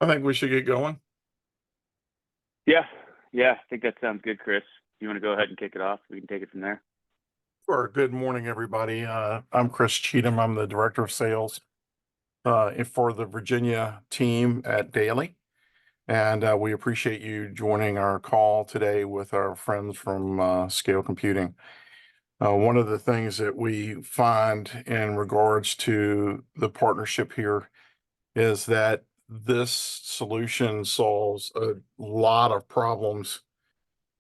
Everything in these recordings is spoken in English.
I think we should get going. Yeah, yeah, I think that sounds good, Chris. You want to go ahead and kick it off? We can take it from there. Sure. Good morning, everybody. I'm Chris Cheatham. I'm the Director of Sales for the Virginia team at DALY. And we appreciate you joining our call today with our friends from Scale Computing. One of the things that we find in regards to the partnership here is that this solution solves a lot of problems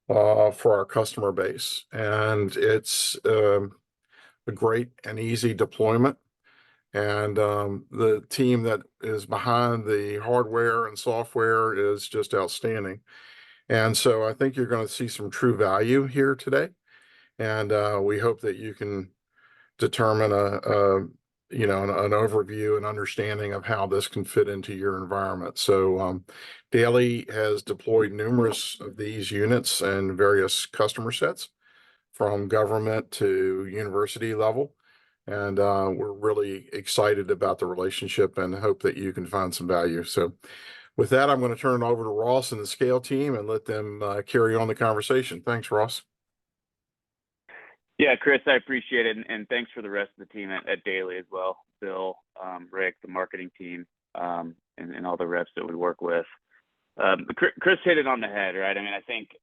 for our customer base. And it's a great and easy deployment. And the team that is behind the hardware and software is just outstanding. And so I think you're going to see some true value here today. And we hope that you can determine an overview and understanding of how this can fit into your environment. So DALY has deployed numerous of these units in various customer sets, from government to university level. And we're really excited about the relationship and hope that you can find some value. So with that, I'm going to turn it over to Ross and the Scale team and let them carry on the conversation. Thanks, Ross. Yeah, Chris, I appreciate it. And thanks for the rest of the team at DALY as well. Bill, Rick, the marketing team, and all the reps that we work with. Chris hit it on the head, right? I mean,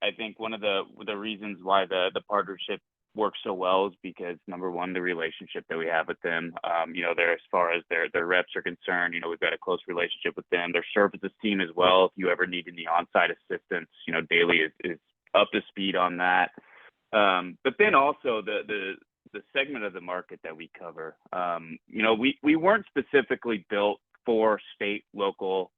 I think one of the reasons why the partnership works so well is because, number one, the relationship that we have with them. They're, as far as their reps are concerned, we've got a close relationship with them. Their services team as well. If you ever need any on-site assistance, DALY is up to speed on that. But then also the segment of the market that we cover, we weren't specifically built for state, local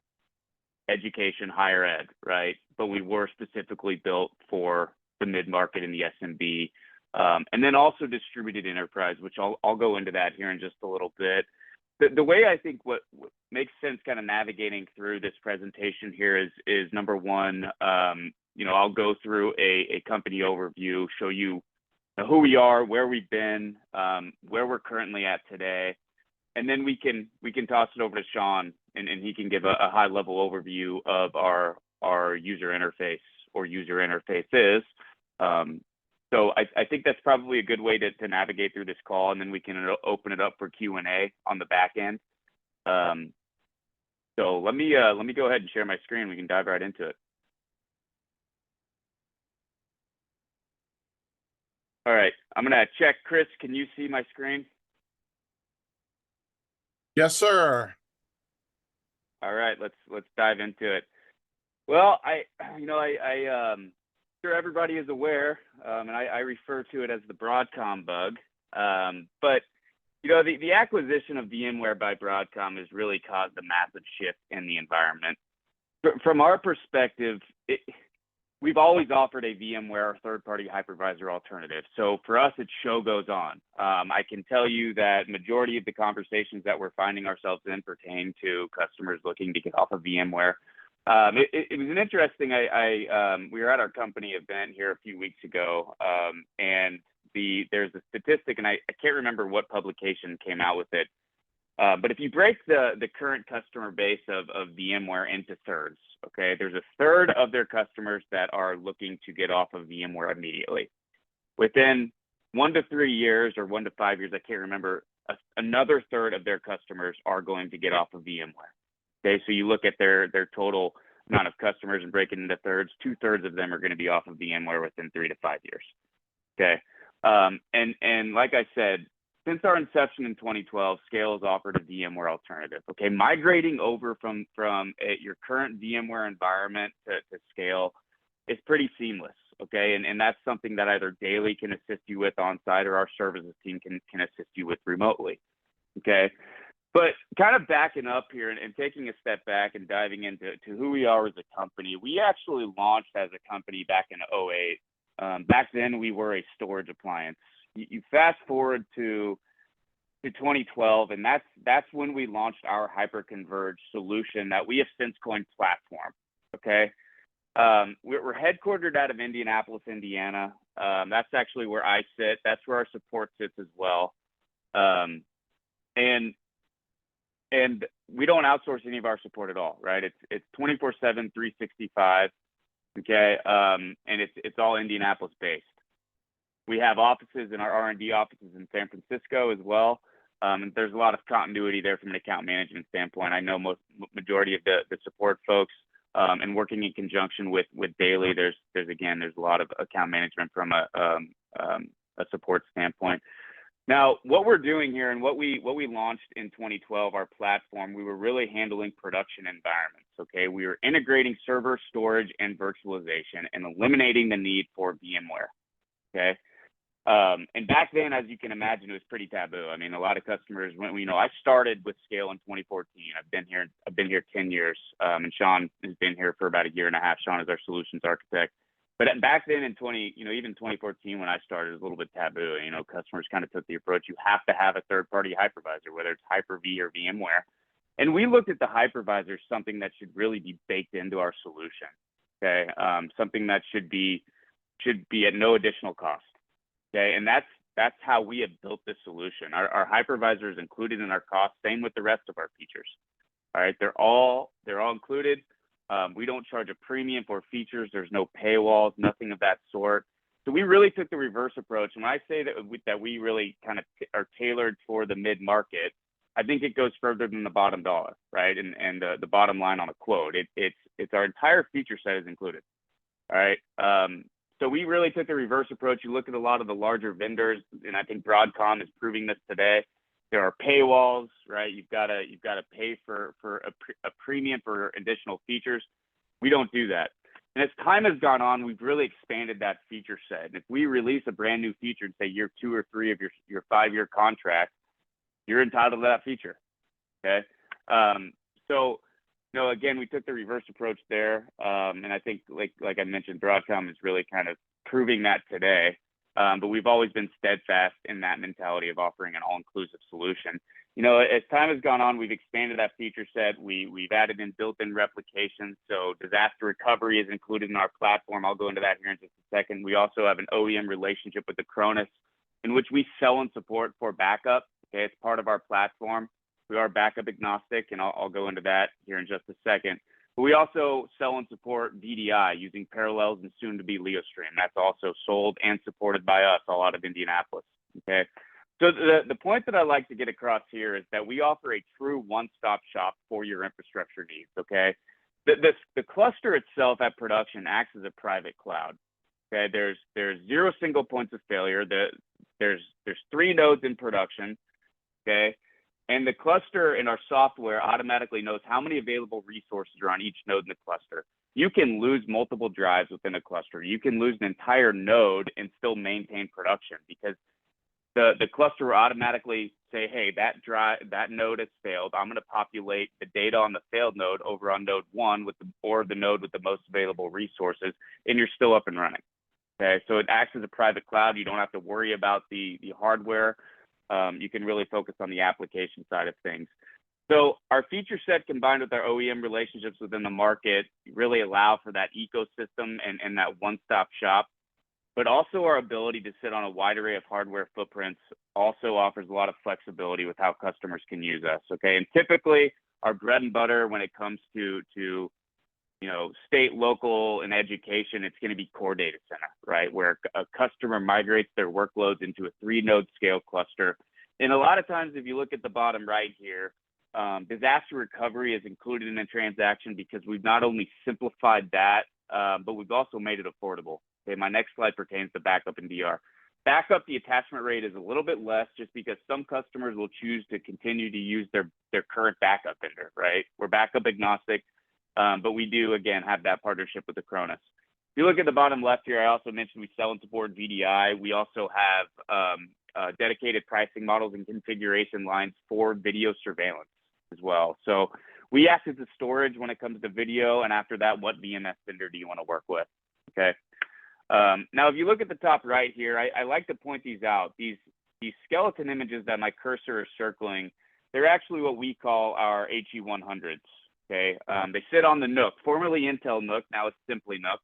education, higher ed, right? But we were specifically built for the mid-market and the SMB, and then also distributed enterprise, which I'll go into that here in just a little bit. The way I think what makes sense kind of navigating through this presentation here is number one, I'll go through a company overview, show you who we are, where we've been, where we're currently at today, and then we can toss it over to Sean, and he can give a high level overview of our user interface or user interfaces. So I think that's probably a good way to navigate through this call, and then we can open it up for Q&A on the back end. So let me go ahead and share my screen. We can dive right into it. All right, I'm gonna check. Chris, can you see my screen? Yes, sir. All right, let's dive into it. Well, sure everybody is aware, and I refer to it as the Broadcom bug. But the acquisition of VMware by Broadcom has really caused a massive shift in the environment. From our perspective, we've always offered a VMware third-party hypervisor alternative. So for us, it show goes on. I can tell you that majority of the conversations that we're finding ourselves in pertain to customers looking to get off of VMware. It was an interesting, we were at our company event here a few weeks ago, and there's a statistic, and I can't remember what publication came out with it, but if you break the current customer base of VMware into thirds, okay, there's a third of their customers that are looking to get off of VMware immediately. Within 1 to 3 years or 1 to 5 years, I can't remember, another third of their customers are going to get off of VMware. Okay, so you look at their total amount of customers and break it into thirds, 2/3 of them are going to be off of VMware within 3 to 5 years. Okay, and like I said, since our inception in 2012, Scale has offered a VMware alternative. Okay, migrating over from your current VMware environment to Scale is pretty seamless. Okay, and that's something that either DALY can assist you with on site or our services team can assist you with remotely. Okay, but kind of backing up here and taking a step back and diving into who we are as a company, we actually launched as a company back in 2008. Back then, we were a storage appliance. You fast forward to 2012, and that's when we launched our hyperconverged solution that we have since coined platform. Okay, we're headquartered out of Indianapolis, Indiana. That's actually where I sit. That's where our support sits as well. And And we don't outsource any of our support at all, right? It's 24/7, 365. Okay, and it's all Indianapolis based. We have offices in our R&D offices in San Francisco as well. And there's a lot of continuity there from an account management standpoint. I know majority of the support folks, and working in conjunction with DALY, there's a lot of account management from a support standpoint. Now, what we're doing here and what we launched in 2012, our platform, we were really handling production environments. Okay, we were integrating server storage and virtualization and eliminating the need for VMware. Okay. And back then, as you can imagine, it was pretty taboo. I mean, a lot of customers, I started with Scale in 2014. I've been here 10 years. And Sean has been here for about a year and a half. Sean is our solutions architect. But back then in even 2014, when I started, it was a little bit taboo. Customers kind of took the approach, you have to have a third-party hypervisor, whether it's Hyper-V or VMware. And we looked at the hypervisor as something that should really be baked into our solution. Okay. Something that should be at no additional cost. Okay, and that's how we have built this solution. Our hypervisor is included in our cost. Same with the rest of our features. All right, they're all included. We don't charge a premium for features. There's no paywalls, nothing of that sort. So we really took the reverse approach. And when I say that we really kind of are tailored for the mid-market, I think it goes further than the bottom dollar, right? And the bottom line on a quote. It's our entire feature set is included. All right. So we really took the reverse approach. You look at a lot of the larger vendors, and I think Broadcom is proving this today. There are paywalls, right? You've got to pay for a premium for additional features. We don't do that. And as time has gone on, we've really expanded that feature set. And if we release a brand new feature in say year 2 or 3 of your 5-year contract, you're entitled to that feature. Okay. Again, we took the reverse approach there. And I think like I mentioned, Broadcom is really kind of proving that today. But we've always been steadfast in that mentality of offering an all-inclusive solution. As time has gone on, we've expanded that feature set. We've added in built-in replication. So disaster recovery is included in our platform. I'll go into that here in just a second. We also have an OEM relationship with the Acronis, in which we sell and support for backup. Okay, it's part of our platform. We are backup agnostic, and I'll go into that here in just a second. But we also sell and support VDI using Parallels and soon to be LeoStream. That's also sold and supported by us all out of Indianapolis. Okay. So the point that I like to get across here is that we offer a true one-stop shop for your infrastructure needs. Okay. The cluster itself at production acts as a private cloud. Okay. There's 0 single points of failure. There's 3 nodes in production. Okay. And the cluster in our software automatically knows how many available resources are on each node in the cluster. You can lose multiple drives within a cluster. You can lose an entire node and still maintain production because the cluster will automatically say, hey, that node has failed. I'm going to populate the data on the failed node over on node 1 or the node with the most available resources, and you're still up and running. Okay, so it acts as a private cloud. You don't have to worry about the hardware. You can really focus on the application side of things. So our feature set combined with our OEM relationships within the market really allow for that ecosystem and that one-stop shop, but also our ability to sit on a wide array of hardware footprints also offers a lot of flexibility with how customers can use us. Okay, and typically our bread and butter when it comes to state, local, and education, it's going to be core data center, right? Where a customer migrates their workloads into a 3-node scale cluster. And a lot of times, if you look at the bottom right here, disaster recovery is included in the transaction because we've not only simplified that, but we've also made it affordable. Okay, my next slide pertains to backup and DR. Backup, the attachment rate is a little bit less just because some customers will choose to continue to use their current backup vendor, right? We're backup agnostic. But we do, again, have that partnership with the Acronis. If you look at the bottom left here, I also mentioned we sell and support VDI. We also have dedicated pricing models and configuration lines for video surveillance as well. So we act as a storage when it comes to video, and after that, what VMS vendor do you want to work with? Okay. Now, if you look at the top right here, I like to point these out. These skeleton images that my cursor is circling, they're actually what we call our HE100s. Okay, they sit on the NUC, formerly Intel NUC, now it's simply NUC.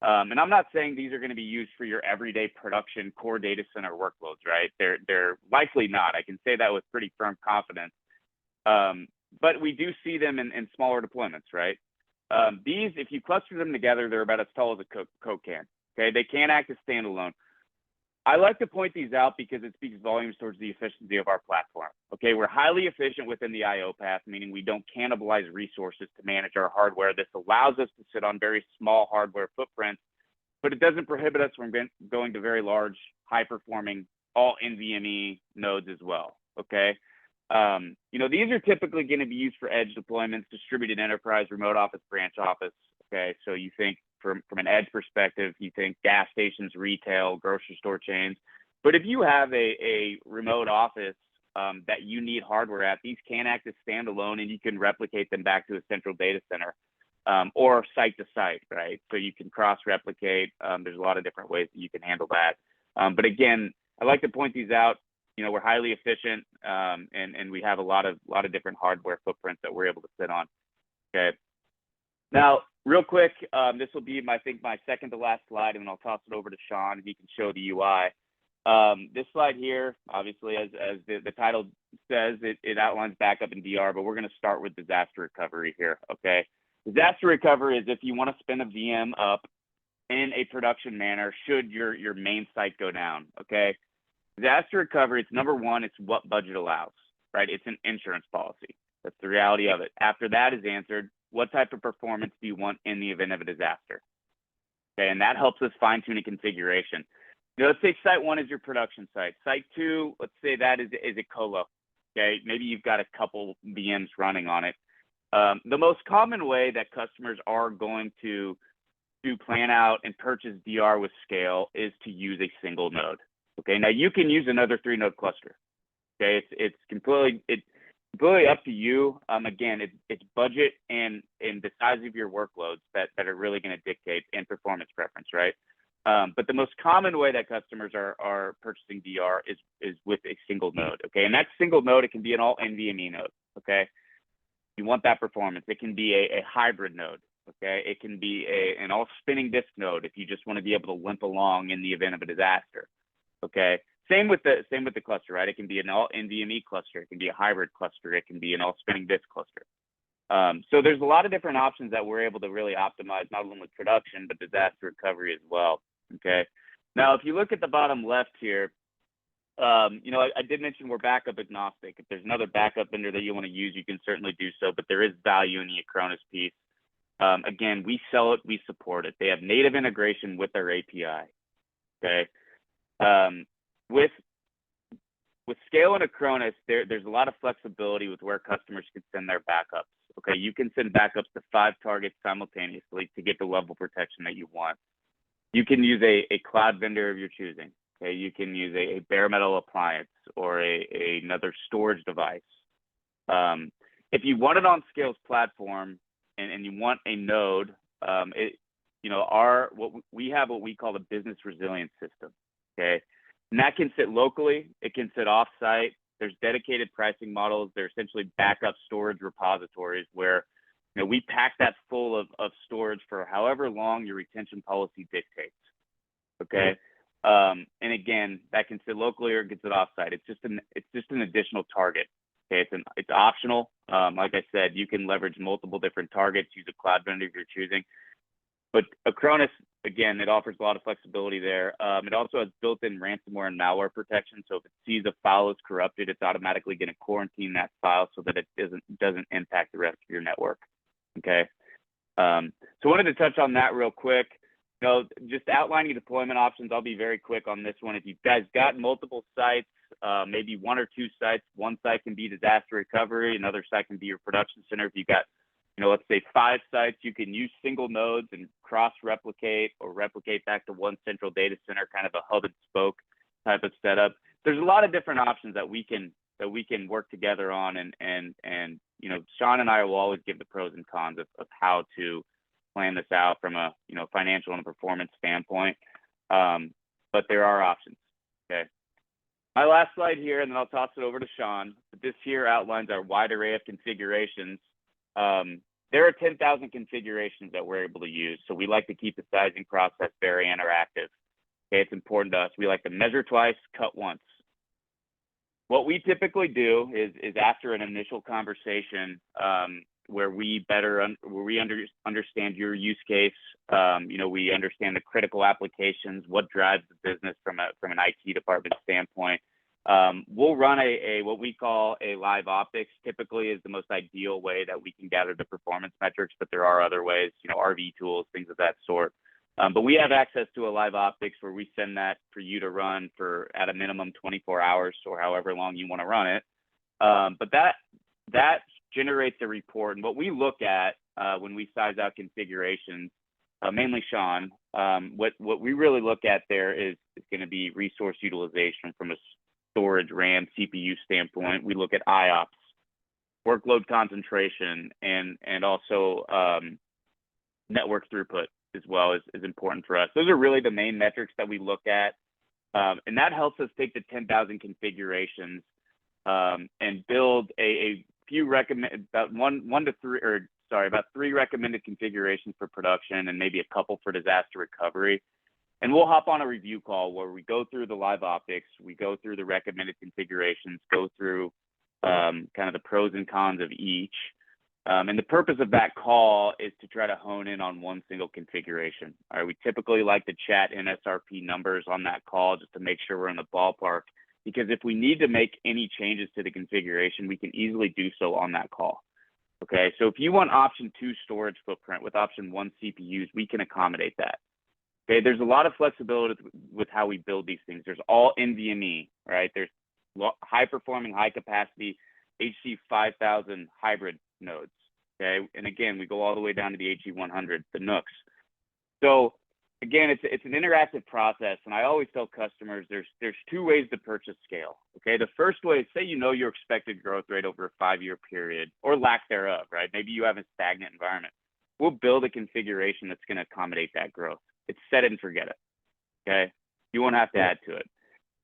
And I'm not saying these are going to be used for your everyday production core data center workloads, right? They're likely not. I can say that with pretty firm confidence. but we do see them in smaller deployments, right? These, if you cluster them together, they're about as tall as a Coke can. Okay, they can't act as standalone. I like to point these out because it speaks volumes towards the efficiency of our platform. Okay, we're highly efficient within the I/O path, meaning we don't cannibalize resources to manage our hardware. This allows us to sit on very small hardware footprints, but it doesn't prohibit us from going to very large, high-performing, all NVMe nodes as well. Okay, these are typically going to be used for edge deployments, distributed enterprise, remote office, branch office. Okay, so you think from an edge perspective, you think gas stations, retail, grocery store chains. But if you have a remote office that you need hardware at, these can act as standalone, and you can replicate them back to a central data center or site to site, right? So you can cross-replicate. There's a lot of different ways that you can handle that. But again, I like to point these out. We're highly efficient, and we have a lot of different hardware footprints that we're able to sit on. Okay. Now, real quick, this will be, I think, my second to last slide, and then I'll toss it over to Sean, and he can show the UI. This slide here, obviously, as the title says, it outlines backup and DR, but we're going to start with disaster recovery here, okay? Disaster recovery is if you want to spin a VM up in a production manner should your main site go down, okay? Disaster recovery, it's number one, it's what budget allows, right? It's an insurance policy. That's the reality of it. After that is answered, what type of performance do you want in the event of a disaster? Okay, and that helps us fine-tune a configuration. Let's say site one is your production site. Site two, let's say that is a colo. Okay, maybe you've got a couple VMs running on it. The most common way that customers are going to plan out and purchase DR with scale is to use a single node. Okay, now you can use another 3-node cluster. Okay, it's completely up to you. Again, it's budget and the size of your workloads that are really going to dictate and performance preference, right? But the most common way that customers are purchasing DR is with a single node. Okay, and that single node, it can be an all NVMe node. Okay, you want that performance. It can be a hybrid node. Okay, it can be an all spinning disk node if you just want to be able to limp along in the event of a disaster. Okay, same with the cluster, right? It can be an all NVMe cluster. It can be a hybrid cluster. It can be an all spinning disk cluster. So there's a lot of different options that we're able to really optimize, not only production, but disaster recovery as well. Okay. Now, if you look at the bottom left here, I did mention we're backup agnostic. If there's another backup vendor that you want to use, you can certainly do so, but there is value in the Acronis piece. Again, we sell it, we support it. They have native integration with their API. Okay. With Scale and Acronis, there's a lot of flexibility with where customers can send their backups. Okay, you can send backups to 5 targets simultaneously to get the level of protection that you want. You can use a cloud vendor of your choosing. Okay, you can use a bare metal appliance or another storage device. If you want it on Scale's platform and you want a node, we have what we call the business resilience system. Okay, and that can sit locally. It can sit offsite. There's dedicated pricing models. They're essentially backup storage repositories where we pack that full of storage for however long your retention policy dictates. Okay, and again, that can sit locally or it can sit offsite. It's just an additional target. Okay, it's optional. Like I said, you can leverage multiple different targets, use a cloud vendor if you're choosing. But Acronis, again, it offers a lot of flexibility there. It also has built-in ransomware and malware protection. So if it sees a file is corrupted, it's automatically going to quarantine that file so that it doesn't impact the rest of your network. Okay. So I wanted to touch on that real quick. Just outlining deployment options. I'll be very quick on this one. If you guys got multiple sites, maybe 1 or 2 sites, one site can be disaster recovery, another site can be your production center. If you got let's say 5 sites, you can use single nodes and cross-replicate or replicate back to one central data center, kind of a hub and spoke type of setup. There's a lot of different options that we can work together on, and Sean and I will always give the pros and cons of how to plan this out from a financial and a performance standpoint. But there are options. Okay. My last slide here, and then I'll toss it over to Sean. But this here outlines our wide array of configurations. There are 10,000 configurations that we're able to use. So we like to keep the sizing process very interactive. Okay, it's important to us. We like to measure twice, cut once. What we typically do is after an initial conversation, where we understand your use case, we understand the critical applications, what drives the business from an IT department standpoint. We'll run a what we call a live optics. Typically, is the most ideal way that we can gather the performance metrics, but there are other ways, RV tools, things of that sort. But we have access to a live optics where we send that for you to run for at a minimum 24 hours or however long you want to run it. But that generates a report. And what we look at when we size out configurations, mainly Sean, what we really look at there is going to be resource utilization from a storage, RAM, CPU standpoint. We look at IOPS, workload concentration, and also network throughput as well is important for us. Those are really the main metrics that we look at. And that helps us take the 10,000 configurations and build a few about three recommended configurations for production and maybe a couple for disaster recovery. And we'll hop on a review call where we go through the live optics, we go through the recommended configurations, go through kind of the pros and cons of each. And the purpose of that call is to try to hone in on one single configuration. All right, we typically like to chat NSRP numbers on that call just to make sure we're in the ballpark, because if we need to make any changes to the configuration, we can easily do so on that call. Okay, so if you want option 2 storage footprint with option 1 CPUs, we can accommodate that. Okay, there's a lot of flexibility with how we build these things. There's all NVMe, right? There's high performing, high capacity HC 5000 hybrid nodes. Okay, and again, we go all the way down to the HE100, the NUCs. So again, it's an interactive process, and I always tell customers there's two ways to purchase scale. Okay, the first way is, say your expected growth rate over a 5-year period or lack thereof, right? Maybe you have a stagnant environment. We'll build a configuration that's going to accommodate that growth. It's set it and forget it. Okay, you won't have to add to it.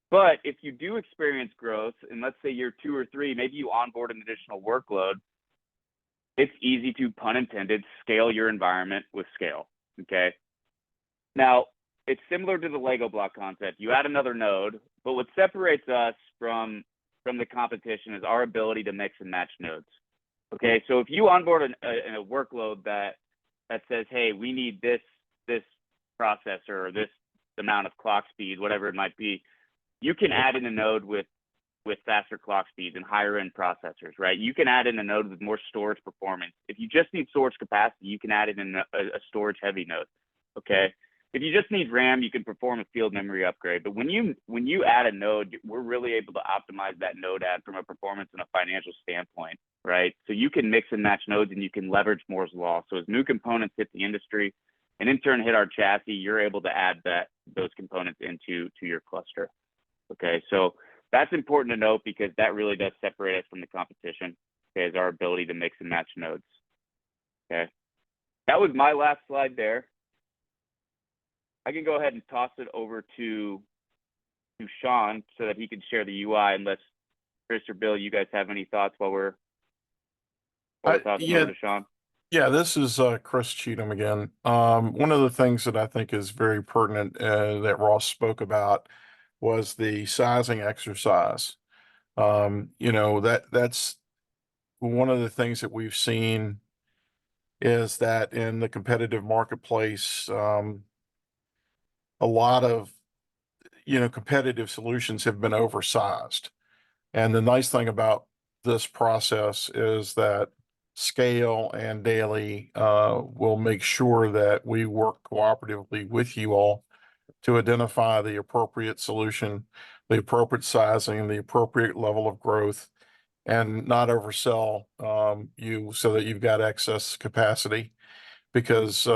But if you do experience growth, and let's say year 2 or 3, maybe you onboard an additional workload, it's easy to, pun intended, scale your environment with scale. Okay. Now, it's similar to the Lego block concept. You add another node, but what separates us from the competition is our ability to mix and match nodes. Okay, so if you onboard a workload that says, hey, we need this processor or this amount of clock speed, whatever it might be, you can add in a node with faster clock speeds and higher end processors, right? You can add in a node with more storage performance. If you just need storage capacity, you can add it in a storage heavy node. Okay. If you just need RAM, you can perform a field memory upgrade. But when you add a node, we're really able to optimize that node add from a performance and a financial standpoint, right? So you can mix and match nodes and you can leverage Moore's law. So as new components hit the industry and in turn hit our chassis, you're able to add those components into your cluster. Okay, so that's important to note because that really does separate us from the competition, okay, is our ability to mix and match nodes. Okay, that was my last slide there. I can go ahead and toss it over to Sean so that he can share the UI, unless Chris or Bill, you guys have any thoughts while we're tossing over to Sean. Yeah, this is Chris Cheatham again. One of the things that I think is very pertinent that Ross spoke about was the sizing exercise. That's one of the things that we've seen is that in the competitive marketplace, a lot of competitive solutions have been oversized. And the nice thing about this process is that Scale and DALY will make sure that we work cooperatively with you all to identify the appropriate solution, the appropriate sizing, the appropriate level of growth, and not oversell you so that you've got excess capacity, because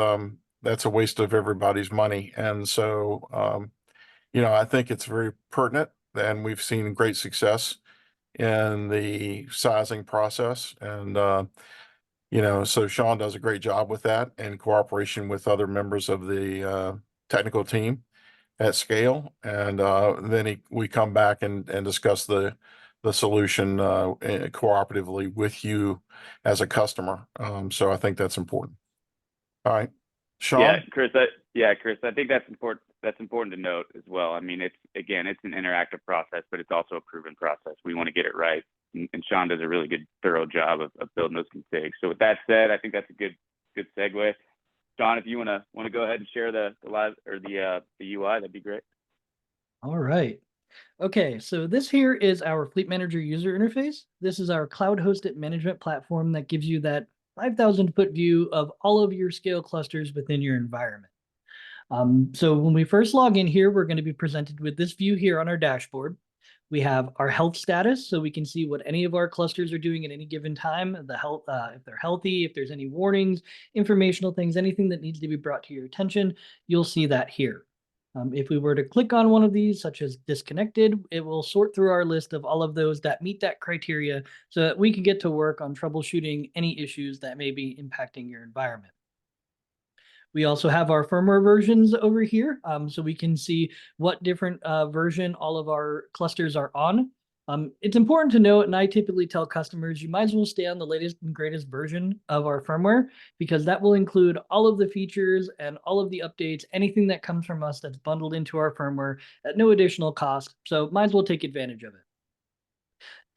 that's a waste of everybody's money. And so, I think it's very pertinent, and we've seen great success in the sizing process. And, so Sean does a great job with that in cooperation with other members of the technical team at Scale. And then we come back and discuss the solution cooperatively with you as a customer. So I think that's important. All right, Sean? Chris, I think that's important. that's important to note as well. I mean, it's an interactive process, but it's also a proven process. We want to get it right, and Sean does a really good, thorough job of building those configs. So with that said, I think that's a good segue. Sean, if you want to go ahead and share the live or the UI, that'd be great. All right. Okay, so this here is our Fleet Manager user interface. This is our cloud-hosted management platform that gives you that 5,000-foot view of all of your scale clusters within your environment. So when we first log in here, we're going to be presented with this view here on our dashboard. We have our health status, so we can see what any of our clusters are doing at any given time, the health, if they're healthy, if there's any warnings, informational things, anything that needs to be brought to your attention, you'll see that here. If we were to click on one of these, such as disconnected, it will sort through our list of all of those that meet that criteria so that we can get to work on troubleshooting any issues that may be impacting your environment. We also have our firmware versions over here, so we can see what different version all of our clusters are on. It's important to note, and I typically tell customers, you might as well stay on the latest and greatest version of our firmware, because that will include all of the features and all of the updates, anything that comes from us that's bundled into our firmware at no additional cost. So might as well take advantage of it.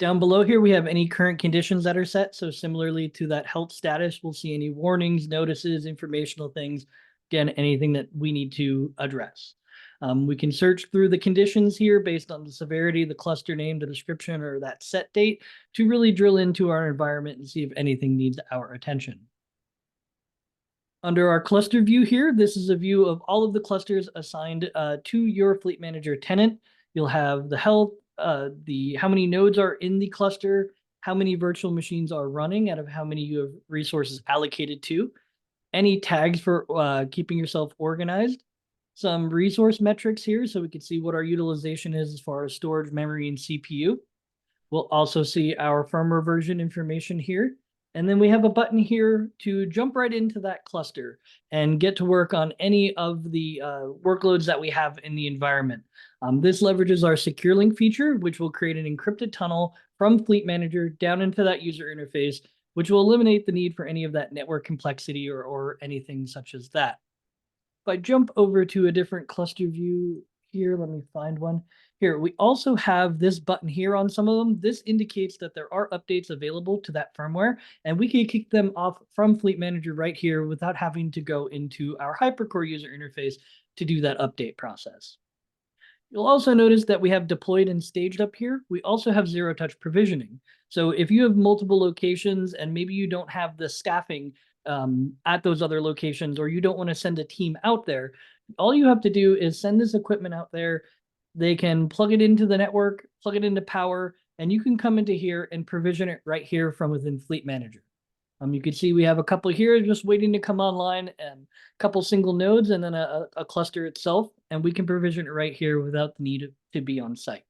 Down below here, we have any current conditions that are set. So similarly to that health status, we'll see any warnings, notices, informational things. Again, anything that we need to address. We can search through the conditions here based on the severity, the cluster name, the description, or that set date to really drill into our environment and see if anything needs our attention. Under our cluster view here, this is a view of all of the clusters assigned to your Fleet Manager tenant. You'll have the health, how many nodes are in the cluster, how many virtual machines are running out of how many you have resources allocated to, any tags for keeping yourself organized, some resource metrics here so we can see what our utilization is as far as storage, memory, and CPU. We'll also see our firmware version information here. And then we have a button here to jump right into that cluster and get to work on any of the workloads that we have in the environment. This leverages our secure link feature, which will create an encrypted tunnel from Fleet Manager down into that user interface, which will eliminate the need for any of that network complexity or anything such as that. If I jump over to a different cluster view here, let me find one. Here, we also have this button here on some of them. This indicates that there are updates available to that firmware, and we can kick them off from Fleet Manager right here without having to go into our HyperCore user interface to do that update process. You'll also notice that we have deployed and staged up here. We also have zero-touch provisioning. So if you have multiple locations and maybe you don't have the staffing at those other locations, or you don't want to send a team out there, all you have to do is send this equipment out there. They can plug it into the network, plug it into power, and you can come into here and provision it right here from within Fleet Manager. You can see we have a couple here just waiting to come online, and a couple single nodes, and then a cluster itself, and we can provision it right here without the need to be on site.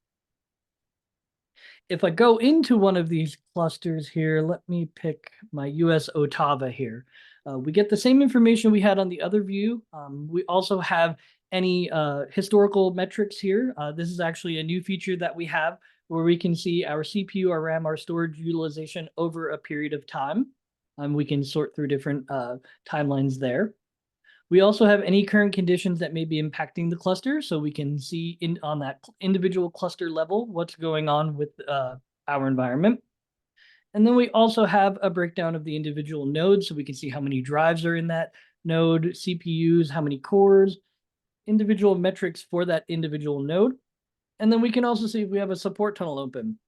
If I go into one of these clusters here, let me pick my US Otava here. We get the same information we had on the other view. We also have any historical metrics here. This is actually a new feature that we have where we can see our CPU, our RAM, our storage utilization over a period of time. We can sort through different timelines there. We also have any current conditions that may be impacting the cluster, so we can see on that individual cluster level what's going on with our environment. And then we also have a breakdown of the individual nodes, so we can see how many drives are in that node, CPUs, how many cores, individual metrics for that individual node. And then we can also see if we have a support tunnel open.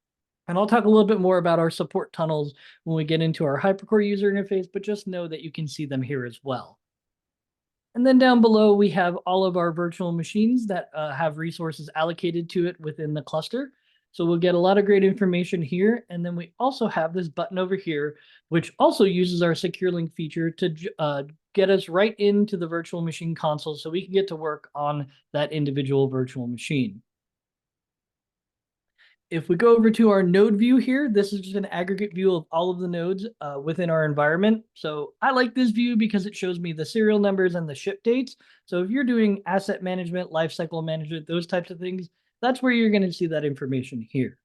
And I'll talk a little bit more about our support tunnels when we get into our HyperCore user interface, but just know that you can see them here as well. And then down below, we have all of our virtual machines that have resources allocated to it within the cluster. So we'll get a lot of great information here. And then we also have this button over here, which also uses our secure link feature to get us right into the virtual machine console so we can get to work on that individual virtual machine. If we go over to our node view here, this is just an aggregate view of all of the nodes within our environment. So I like this view because it shows me the serial numbers and the ship dates. So if you're doing asset management, lifecycle management, those types of things, that's where you're going to see that information here.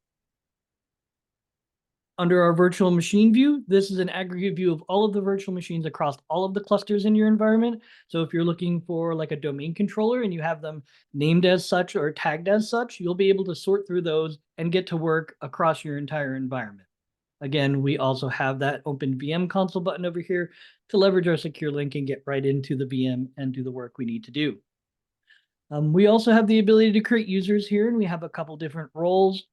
Under our virtual machine view, this is an aggregate view of all of the virtual machines across all of the clusters in your environment. So if you're looking for like a domain controller and you have them named as such or tagged as such, you'll be able to sort through those and get to work across your entire environment. Again, we also have that open VM console button over here to leverage our secure link and get right into the VM and do the work we need to do. We also have the ability to create users here, and we have a couple different roles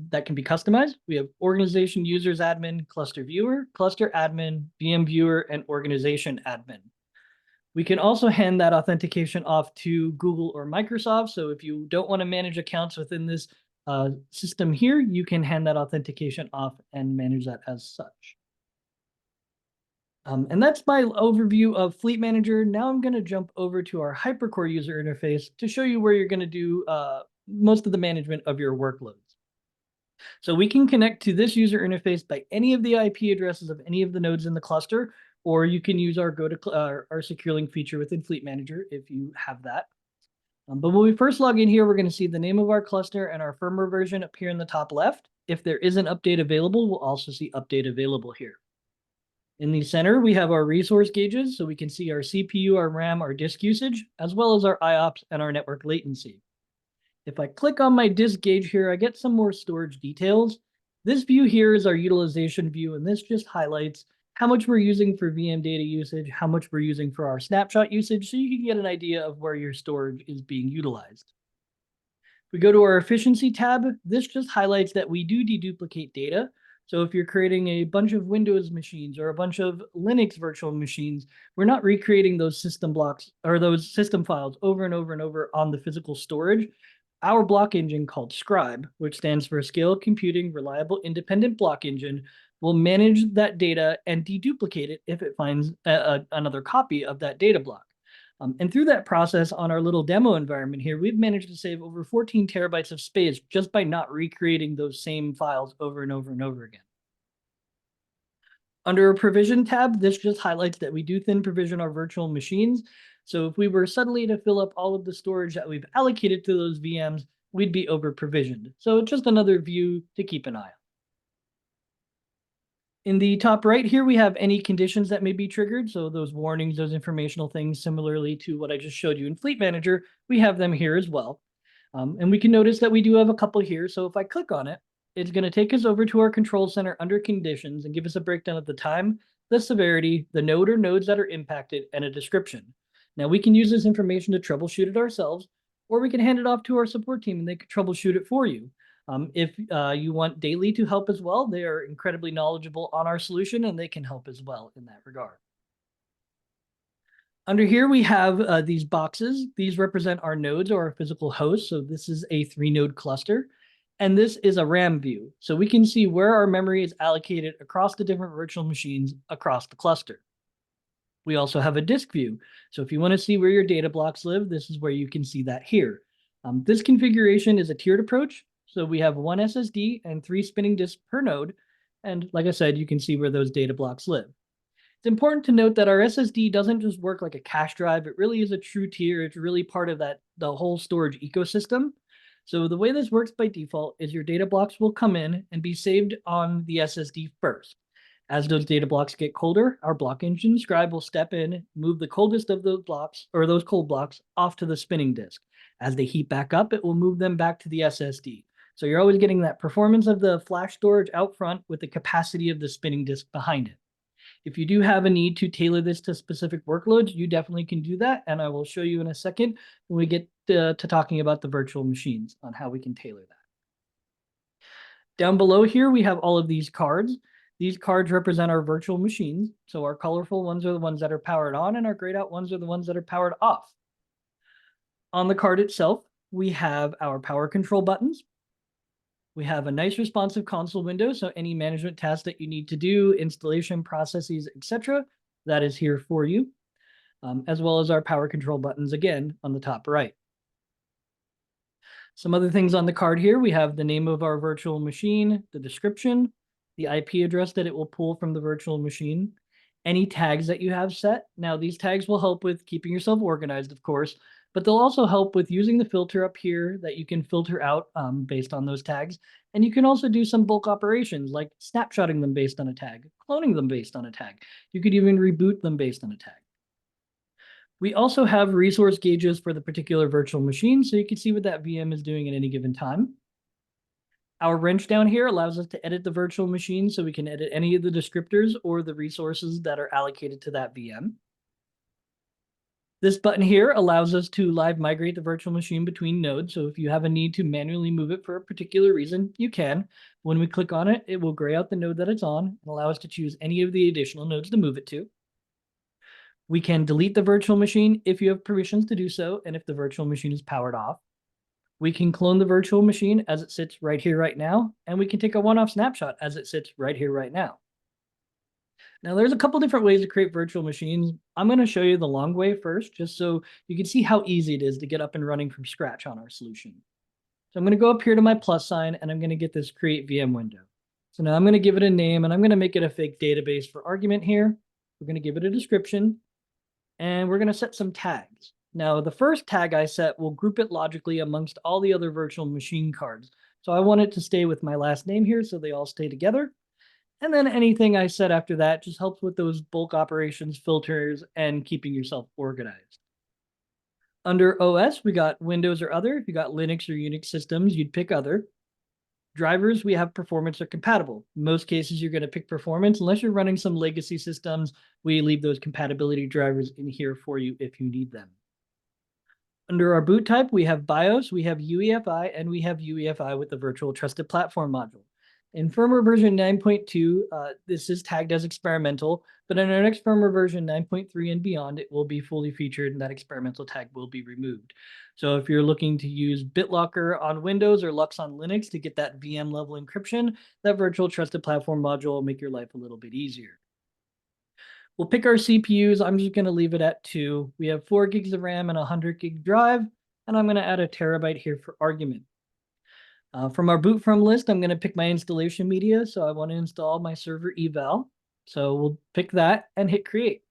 that can be customized. We have organization users admin, cluster viewer, cluster admin, VM viewer, and organization admin. We can also hand that authentication off to Google or Microsoft. So if you don't want to manage accounts within this system here, you can hand that authentication off and manage that as such. And that's my overview of Fleet Manager. Now I'm going to jump over to our HyperCore user interface to show you where you're going to do most of the management of your workloads. So we can connect to this user interface by any of the IP addresses of any of the nodes in the cluster, or you can use our our secure link feature within Fleet Manager if you have that. But when we first log in here, we're going to see the name of our cluster and our firmware version appear in the top left. If there is an update available, we'll also see update available here. In the center, we have our resource gauges, so we can see our CPU, our RAM, our disk usage, as well as our IOPS and our network latency. If I click on my disk gauge here, I get some more storage details. This view here is our utilization view, and this just highlights how much we're using for VM data usage, how much we're using for our snapshot usage, so you can get an idea of where your storage is being utilized. If we go to our efficiency tab, this just highlights that we do deduplicate data. So if you're creating a bunch of Windows machines or a bunch of Linux virtual machines, we're not recreating those system blocks or those system files over and over and over on the physical storage. Our block engine called Scribe, which stands for Scale Computing Reliable Independent Block Engine, will manage that data and deduplicate it if it finds another copy of that data block. And through that process on our little demo environment here, we've managed to save over 14 terabytes of space just by not recreating those same files over and over and over again. Under a provision tab, this just highlights that we do thin provision our virtual machines. So if we were suddenly to fill up all of the storage that we've allocated to those VMs, we'd be over provisioned. So it's just another view to keep an eye on. In the top right here, we have any conditions that may be triggered. So those warnings, those informational things, similarly to what I just showed you in Fleet Manager, we have them here as well. And we can notice that we do have a couple here. So if I click on it, it's going to take us over to our control center under conditions and give us a breakdown of the time, the severity, the node or nodes that are impacted, and a description. Now we can use this information to troubleshoot it ourselves, or we can hand it off to our support team and they can troubleshoot it for you. If you want DALY to help as well, they are incredibly knowledgeable on our solution and they can help as well in that regard. Under here, we have these boxes. These represent our nodes or our physical hosts. So this is a 3-node cluster. And this is a RAM view. So we can see where our memory is allocated across the different virtual machines across the cluster. We also have a disk view. So if you want to see where your data blocks live, this is where you can see that here. This configuration is a tiered approach. So we have 1 SSD and 3 spinning disks per node. And like I said, you can see where those data blocks live. It's important to note that our SSD doesn't just work like a cache drive. It really is a true tier. It's really part of the whole storage ecosystem. So the way this works by default is your data blocks will come in and be saved on the SSD first. As those data blocks get colder, our block engine Scribe will step in, move the coldest of those blocks or those cold blocks off to the spinning disk. As they heat back up, it will move them back to the SSD. So you're always getting that performance of the flash storage out front with the capacity of the spinning disk behind it. If you do have a need to tailor this to specific workloads, you definitely can do that. And I will show you in a second when we get to talking about the virtual machines on how we can tailor that. Down below here, we have all of these cards. These cards represent our virtual machines. So our colorful ones are the ones that are powered on and our grayed out ones are the ones that are powered off. On the card itself, we have our power control buttons. We have a nice responsive console window, so any management tasks that you need to do, installation processes, etc., that is here for you, as well as our power control buttons again on the top right. Some other things on the card here, we have the name of our virtual machine, the description, the IP address that it will pull from the virtual machine, any tags that you have set. Now, these tags will help with keeping yourself organized, of course, but they'll also help with using the filter up here that you can filter out based on those tags. And you can also do some bulk operations like snapshotting them based on a tag, cloning them based on a tag. You could even reboot them based on a tag. We also have resource gauges for the particular virtual machine, so you can see what that VM is doing at any given time. Our wrench down here allows us to edit the virtual machine, so we can edit any of the descriptors or the resources that are allocated to that VM. This button here allows us to live migrate the virtual machine between nodes. So if you have a need to manually move it for a particular reason, you can. When we click on it, it will gray out the node that it's on and allow us to choose any of the additional nodes to move it to. We can delete the virtual machine if you have permissions to do so, and if the virtual machine is powered off. We can clone the virtual machine as it sits right here, right now, and we can take a one-off snapshot as it sits right here, right now. Now, there's a couple different ways to create virtual machines. I'm going to show you the long way first, just so you can see how easy it is to get up and running from scratch on our solution. So I'm going to go up here to my plus sign, and I'm going to get this create VM window. So now I'm going to give it a name, and I'm going to make it a fake database for argument here. We're going to give it a description, and we're going to set some tags. Now, the first tag I set will group it logically amongst all the other virtual machine cards. So I want it to stay with my last name here, so they all stay together. And then anything I said after that just helps with those bulk operations, filters, and keeping yourself organized. Under OS, we got Windows or other. If you got Linux or Unix systems, you'd pick other. Drivers, we have performance or compatible. In most cases, you're going to pick performance. Unless you're running some legacy systems, we leave those compatibility drivers in here for you if you need them. Under our boot type, we have BIOS, we have UEFI, and we have UEFI with the Virtual Trusted Platform module. In firmware version 9.2, this is tagged as experimental, but in our next firmware version 9.3 and beyond, it will be fully featured and that experimental tag will be removed. So if you're looking to use BitLocker on Windows or Lux on Linux to get that VM level encryption, that Virtual Trusted Platform module will make your life a little bit easier. We'll pick our CPUs. I'm just going to leave it at 2. We have 4 gigs of RAM and a 100 gig drive, and I'm going to add a terabyte here for argument. From our boot from list, I'm going to pick my installation media. So I want to install my server eval. So we'll pick that and hit create.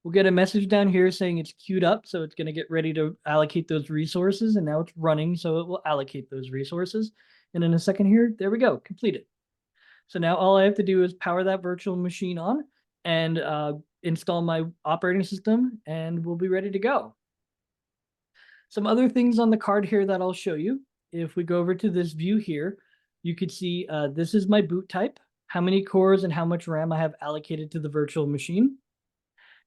We'll get a message down here saying it's queued up. So it's going to get ready to allocate those resources. And now it's running. So it will allocate those resources. And in a second here, there we go, completed. So now all I have to do is power that virtual machine on and install my operating system, and we'll be ready to go. Some other things on the card here that I'll show you. If we go over to this view here, you could see this is my boot type, how many cores and how much RAM I have allocated to the virtual machine,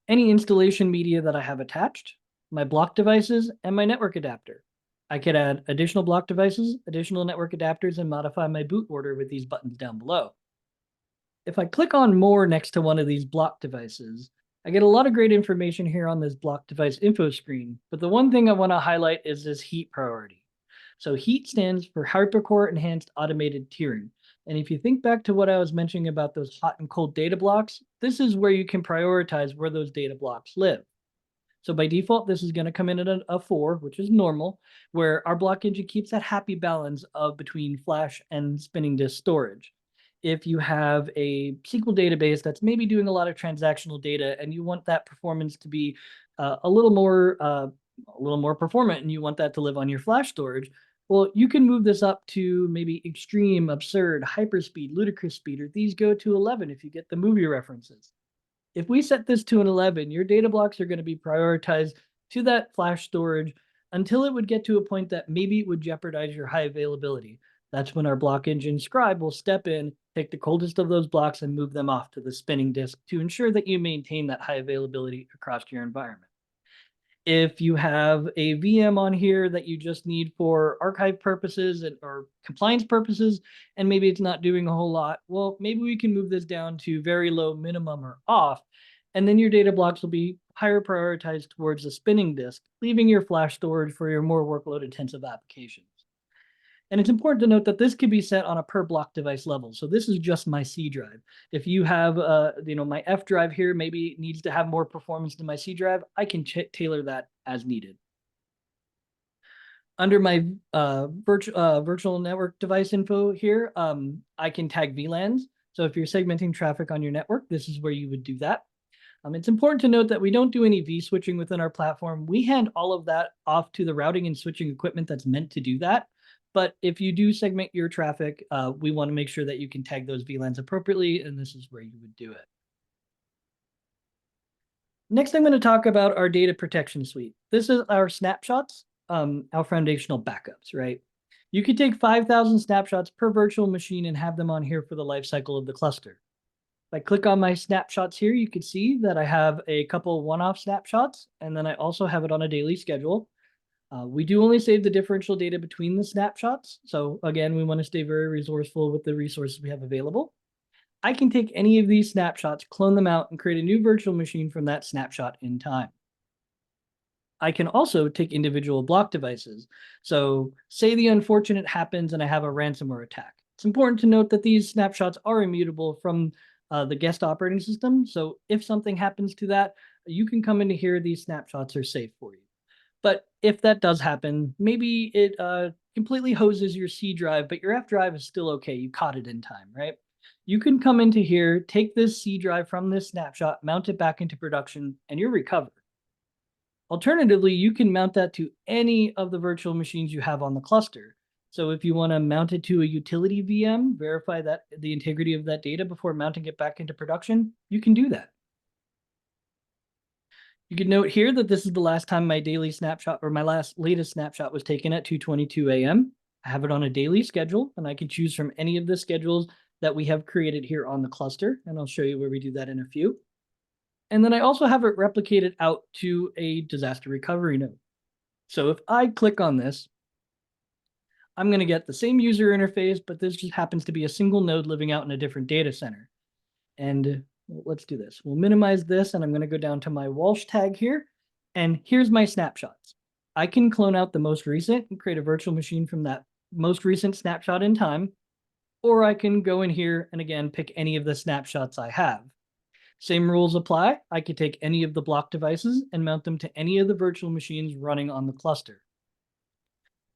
any installation media that I have attached, my block devices, and my network adapter. I could add additional block devices, additional network adapters, and modify my boot order with these buttons down below. If I click on more next to one of these block devices, I get a lot of great information here on this block device info screen, but the one thing I want to highlight is this heat priority. So heat stands for Hypercore Enhanced Automated Tiering. And if you think back to what I was mentioning about those hot and cold data blocks, this is where you can prioritize where those data blocks live. So by default, this is going to come in at a 4, which is normal, where our block engine keeps that happy balance of between flash and spinning disk storage. If you have a SQL database that's maybe doing a lot of transactional data and you want that performance to be a little more performant and you want that to live on your flash storage, well, you can move this up to maybe extreme, absurd, hyperspeed, ludicrous speed, or these go to 11 if you get the movie references. If we set this to an 11, your data blocks are going to be prioritized to that flash storage until it would get to a point that maybe it would jeopardize your high availability. That's when our block engine scribe will step in, take the coldest of those blocks and move them off to the spinning disk to ensure that you maintain that high availability across your environment. If you have a VM on here that you just need for archive purposes or compliance purposes, and maybe it's not doing a whole lot, well, maybe we can move this down to very low, minimum, or off, and then your data blocks will be higher prioritized towards the spinning disk, leaving your flash storage for your more workload-intensive applications. And it's important to note that this can be set on a per block device level. So this is just my C drive. If you have, my F drive here maybe needs to have more performance than my C drive, I can tailor that as needed. Under my virtual network device info here, I can tag VLANs. So if you're segmenting traffic on your network, this is where you would do that. It's important to note that we don't do any vSwitching within our platform. We hand all of that off to the routing and switching equipment that's meant to do that. But if you do segment your traffic, we want to make sure that you can tag those VLANs appropriately, and this is where you would do it. Next, I'm going to talk about our data protection suite. This is our snapshots, our foundational backups, right? You could take 5,000 snapshots per virtual machine and have them on here for the life cycle of the cluster. If I click on my snapshots here, you can see that I have a couple one-off snapshots, and then I also have it on a daily schedule. We do only save the differential data between the snapshots. So again, we want to stay very resourceful with the resources we have available. I can take any of these snapshots, clone them out, and create a new virtual machine from that snapshot in time. I can also take individual block devices. So say the unfortunate happens and I have a ransomware attack. It's important to note that these snapshots are immutable from the guest operating system. So if something happens to that, you can come into here, these snapshots are safe for you. But if that does happen, maybe it completely hoses your C drive, but your F drive is still okay. You caught it in time, right? You can come into here, take this C drive from this snapshot, mount it back into production, and you're recovered. Alternatively, you can mount that to any of the virtual machines you have on the cluster. So if you want to mount it to a utility VM, verify that the integrity of that data before mounting it back into production, you can do that. You can note here that this is the last time my daily snapshot or my latest snapshot was taken at 2:22 a.m. I have it on a daily schedule, and I can choose from any of the schedules that we have created here on the cluster, and I'll show you where we do that in a few. And then I also have it replicated out to a disaster recovery node. So if I click on this, I'm going to get the same user interface, but this just happens to be a single node living out in a different data center. And let's do this. We'll minimize this, and I'm going to go down to my Walsh tag here. And here's my snapshots. I can clone out the most recent and create a virtual machine from that most recent snapshot in time, or I can go in here and again pick any of the snapshots I have. Same rules apply. I could take any of the block devices and mount them to any of the virtual machines running on the cluster.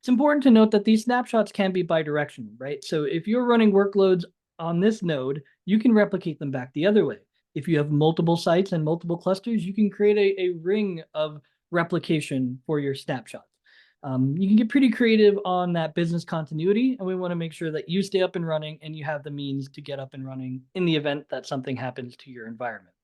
It's important to note that these snapshots can be bidirectional, right? So if you're running workloads on this node, you can replicate them back the other way. If you have multiple sites and multiple clusters, you can create a ring of replication for your snapshots. You can get pretty creative on that business continuity, and we want to make sure that you stay up and running and you have the means to get up and running in the event that something happens to your environment.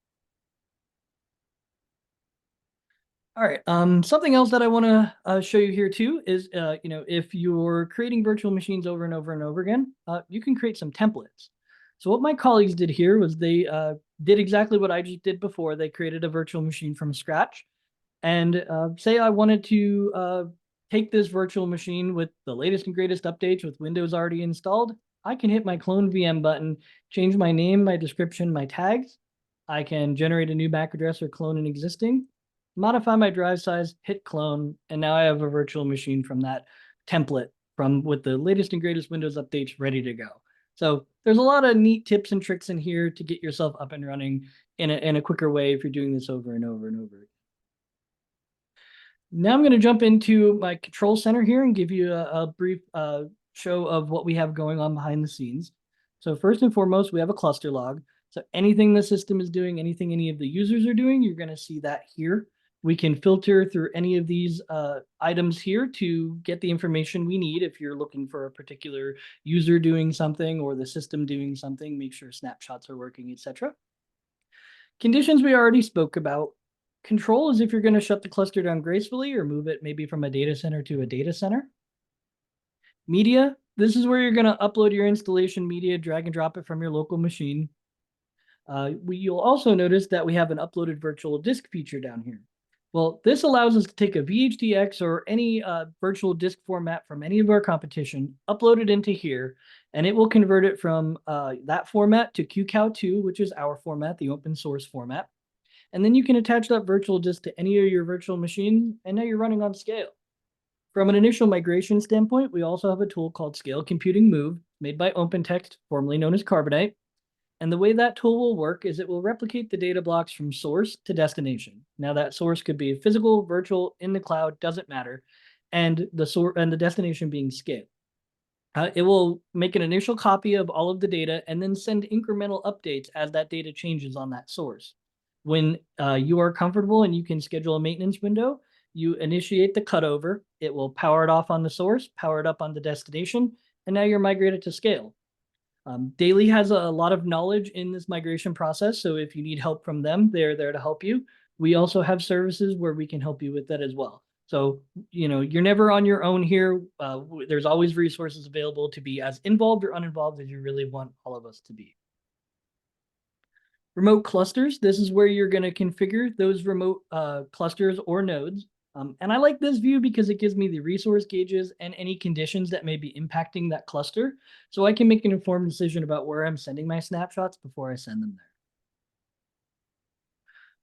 All right, something else that I want to show you here too is, if you're creating virtual machines over and over and over again, you can create some templates. So what my colleagues did here was they did exactly what I just did before. They created a virtual machine from scratch. And say I wanted to take this virtual machine with the latest and greatest updates with Windows already installed, I can hit my clone VM button, change my name, my description, my tags. I can generate a new MAC address or clone an existing, modify my drive size, hit clone, and now I have a virtual machine from that template with the latest and greatest Windows updates ready to go. So there's a lot of neat tips and tricks in here to get yourself up and running in a quicker way if you're doing this over and over and over. Now I'm going to jump into my control center here and give you a brief show of what we have going on behind the scenes. So first and foremost, we have a cluster log. So anything the system is doing, anything any of the users are doing, you're going to see that here. We can filter through any of these items here to get the information we need. If you're looking for a particular user doing something or the system doing something, make sure snapshots are working, etc. Conditions we already spoke about. Control is if you're going to shut the cluster down gracefully or move it maybe from a data center to a data center. Media, this is where you're going to upload your installation media, drag and drop it from your local machine. You'll also notice that we have an uploaded virtual disk feature down here. Well, this allows us to take a VHDX or any virtual disk format from any of our competition, upload it into here, and it will convert it from that format to QCOW2, which is our format, the open source format. And then you can attach that virtual disk to any of your virtual machines, and now you're running on scale. From an initial migration standpoint, we also have a tool called Scale Computing Move, made by OpenText, formerly known as Carbonite. And the way that tool will work is it will replicate the data blocks from source to destination. Now that source could be physical, virtual, in the cloud, doesn't matter, and the destination being scale. It will make an initial copy of all of the data and then send incremental updates as that data changes on that source. When you are comfortable and you can schedule a maintenance window, you initiate the cutover. It will power it off on the source, power it up on the destination, and now you're migrated to scale. DALY has a lot of knowledge in this migration process, so if you need help from them, they're there to help you. We also have services where we can help you with that as well. So, you're never on your own here. There's always resources available to be as involved or uninvolved as you really want all of us to be. Remote clusters, this is where you're going to configure those remote clusters or nodes. And I like this view because it gives me the resource gauges and any conditions that may be impacting that cluster, so I can make an informed decision about where I'm sending my snapshots before I send them there.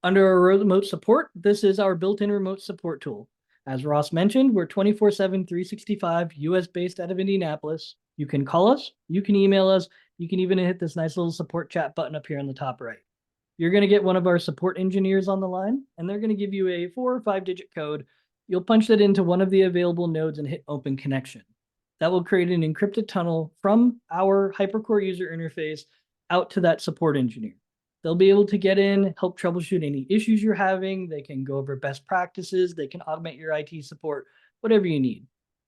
Under our remote support, this is our built-in remote support tool. As Ross mentioned, we're 24/7, 365, US-based out of Indianapolis. You can call us, you can email us, you can even hit this nice little support chat button up here on the top right. You're going to get one of our support engineers on the line, and they're going to give you a 4 or 5-digit code. You'll punch that into one of the available nodes and hit open connection. That will create an encrypted tunnel from our HyperCore user interface out to that support engineer. They'll be able to get in, help troubleshoot any issues you're having. They can go over best practices. They can augment your IT support, whatever you need.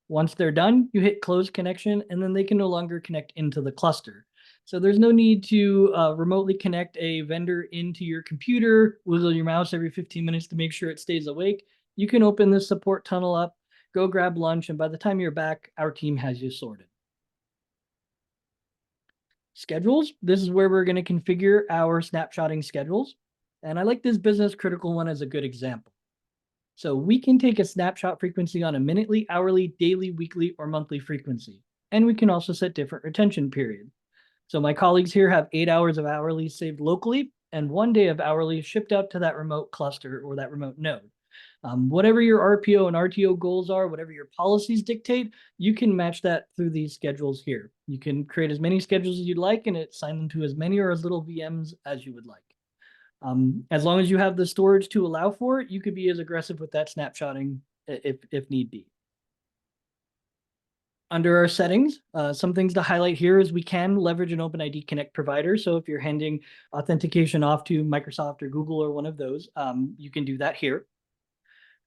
Once they're done, you hit close connection, and then they can no longer connect into the cluster. So there's no need to remotely connect a vendor into your computer, wiggle your mouse every 15 minutes to make sure it stays awake. You can open the support tunnel up, go grab lunch, and by the time you're back, our team has you sorted. Schedules, this is where we're going to configure our snapshotting schedules. And I like this business critical one as a good example. So we can take a snapshot frequency on a minutely, hourly, daily, weekly, or monthly frequency. And we can also set different retention periods. So my colleagues here have 8 hours of hourly saved locally and 1 day of hourly shipped out to that remote cluster or that remote node. Whatever your RPO and RTO goals are, whatever your policies dictate, you can match that through these schedules here. You can create as many schedules as you'd like and assign them to as many or as little VMs as you would like. As long as you have the storage to allow for it, you could be as aggressive with that snapshotting if need be. Under our settings, some things to highlight here is we can leverage an OpenID Connect provider. So if you're handing authentication off to Microsoft or Google or one of those, you can do that here.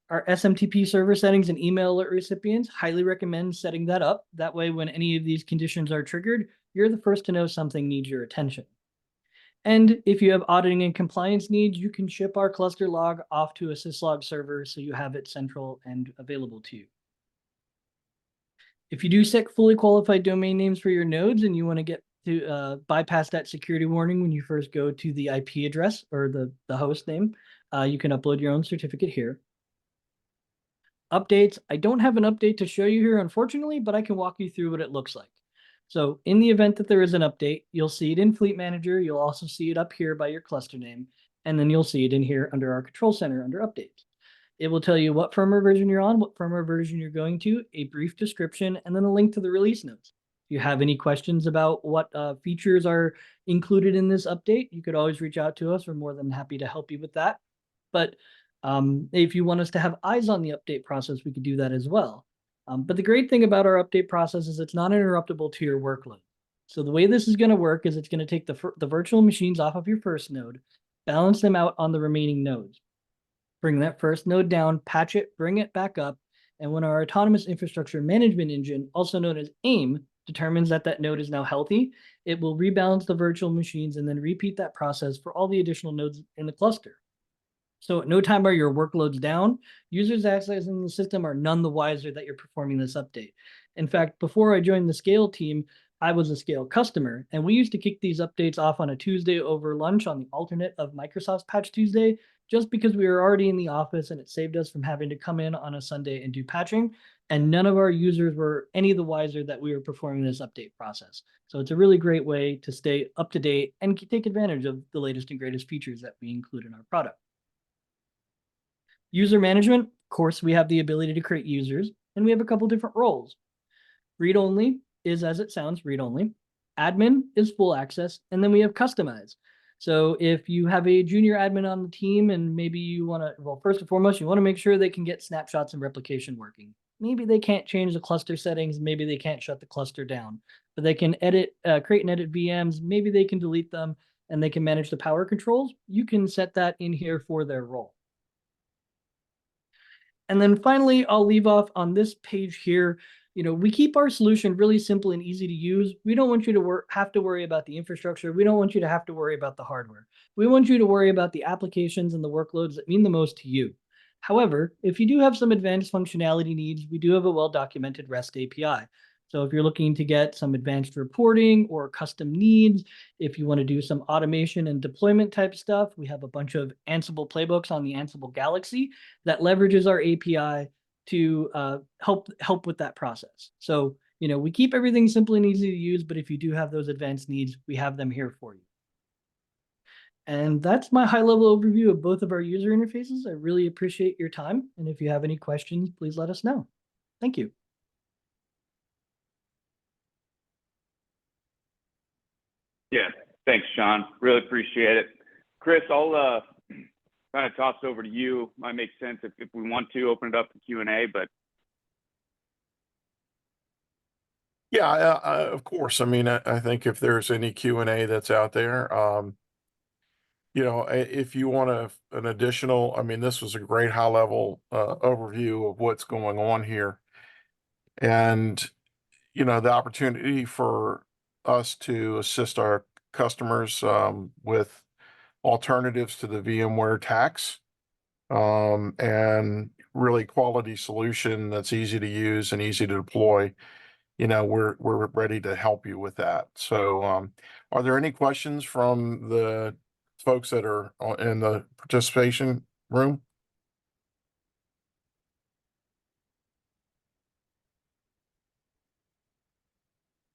Our SMTP server settings and email alert recipients, highly recommend setting that up. That way, when any of these conditions are triggered, you're the first to know something needs your attention. And if you have auditing and compliance needs, you can ship our cluster log off to a syslog server so you have it central and available to you. If you do set fully qualified domain names for your nodes and you want to get to bypass that security warning when you first go to the IP address or the host name, you can upload your own certificate here. Updates, I don't have an update to show you here, unfortunately, but I can walk you through what it looks like. So in the event that there is an update, you'll see it in Fleet Manager. You'll also see it up here by your cluster name, and then you'll see it in here under our control center under updates. It will tell you what firmware version you're on, what firmware version you're going to, a brief description, and then a link to the release notes. If you have any questions about what features are included in this update, you could always reach out to us. We're more than happy to help you with that. But if you want us to have eyes on the update process, we could do that as well. But the great thing about our update process is it's not interruptible to your workload. So the way this is going to work is it's going to take the virtual machines off of your first node, balance them out on the remaining nodes, bring that first node down, patch it, bring it back up. And when our autonomous infrastructure management engine, also known as AIM, determines that that node is now healthy, it will rebalance the virtual machines and then repeat that process for all the additional nodes in the cluster. So at no time are your workloads down. Users accessing the system are none the wiser that you're performing this update. In fact, before I joined the Scale team, I was a Scale customer, and we used to kick these updates off on a Tuesday over lunch on the alternate of Microsoft's Patch Tuesday, just because we were already in the office and it saved us from having to come in on a Sunday and do patching. And none of our users were any the wiser that we were performing this update process. So it's a really great way to stay up to date and take advantage of the latest and greatest features that we include in our product. User management, of course, we have the ability to create users, and we have a couple different roles. Read-only is, as it sounds, read-only. Admin is full access, and then we have customize. So if you have a junior admin on the team and maybe you want to, well, first and foremost, you want to make sure they can get snapshots and replication working. Maybe they can't change the cluster settings. Maybe they can't shut the cluster down, but they can edit, create and edit VMs. Maybe they can delete them. and they can manage the power controls, you can set that in here for their role. And then finally, I'll leave off on this page here. We keep our solution really simple and easy to use. We don't want you to have to worry about the infrastructure. We don't want you to have to worry about the hardware. We want you to worry about the applications and the workloads that mean the most to you. However, if you do have some advanced functionality needs, we do have a well-documented REST API. So if you're looking to get some advanced reporting or custom needs, if you want to do some automation and deployment type stuff, we have a bunch of Ansible playbooks on the Ansible Galaxy that leverages our API to help with that process. So, we keep everything simple and easy to use, but if you do have those advanced needs, we have them here for you. And that's my high-level overview of both of our user interfaces. I really appreciate your time. And if you have any questions, please let us know. Thank you. Yeah, thanks, Sean. Really appreciate it. Chris, I'll kind of toss over to you. Might make sense if we want to open it up to Q&A, but. Yeah, of course. I mean, I think if there's any Q&A that's out there, if you want an additional, I mean, this was a great high level overview of what's going on here. And, the opportunity for us to assist our customers with alternatives to the VMware tax and really quality solution that's easy to use and easy to deploy. We're ready to help you with that. So are there any questions from the folks that are in the participation room?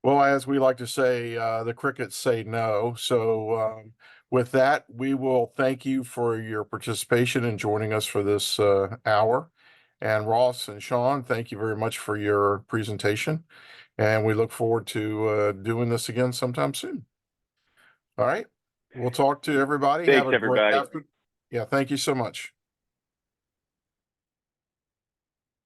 Well, as we like to say, the crickets say no. So with that, we will thank you for your participation and joining us for this hour. And Ross and Sean, thank you very much for your presentation. And we look forward to doing this again sometime soon. All right. We'll talk to everybody. Thanks, Have a great everybody. afternoon. Yeah, thank you so much.